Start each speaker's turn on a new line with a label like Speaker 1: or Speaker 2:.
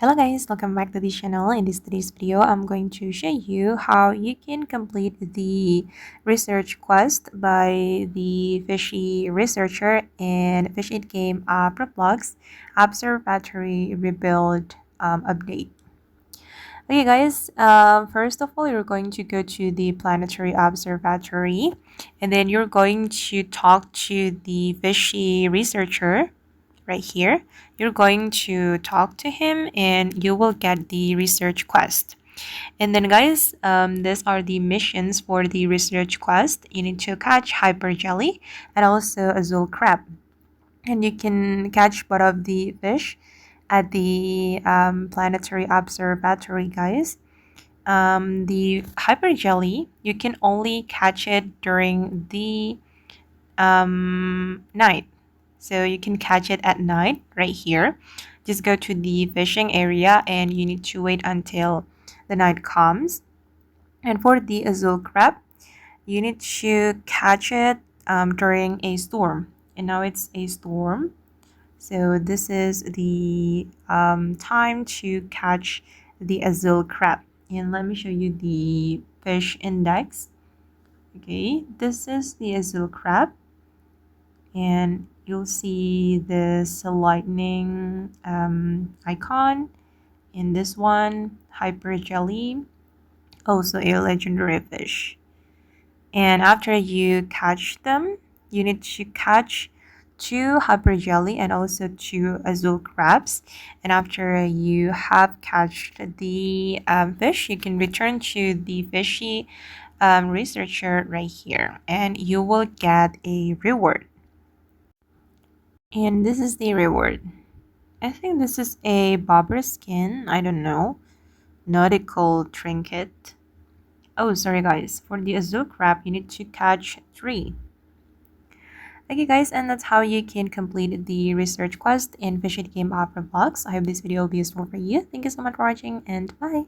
Speaker 1: Hello guys, welcome back to the channel. In today's video, I'm going to show you how you can complete the research quest by the Fishy Researcher and Fish It Game Roblox Observatory Rebuild update. Okay guys, first of all, you're going to go to the planetary observatory and then you're going to talk to the Fishy Researcher right here. You're going to talk to him and you will get the research quest. And then guys, these are the missions for the research quest. You need to catch hyper jelly and also azul crab, and you can catch both of the fish at the planetary observatory guys. The hyper jelly, you can only catch it during the night, so you can catch it at night right here. Just go to the fishing area and you need to wait until the night comes. And for the azul crab, you need to catch it during a storm, and now it's a storm, so this is the time to catch the azul crab. And let me show you the fish index. Okay, this is the azul crab, and you'll see this lightning icon. In this one, hyper jelly, also a legendary fish. And after you catch them, you need to catch 2 hyper jelly and also 2 azul crabs. And after you have catched the fish, you can return to the fishy researcher right here and you will get a reward. And this is the reward. I think this is a bobber skin. I don't know. Nautical trinket. Oh, sorry guys. For the azul crab, you need to catch 3. Okay guys, and that's how you can complete the research quest in Fish It Game Roblox. I hope this video will be useful for you. Thank you so much for watching and bye.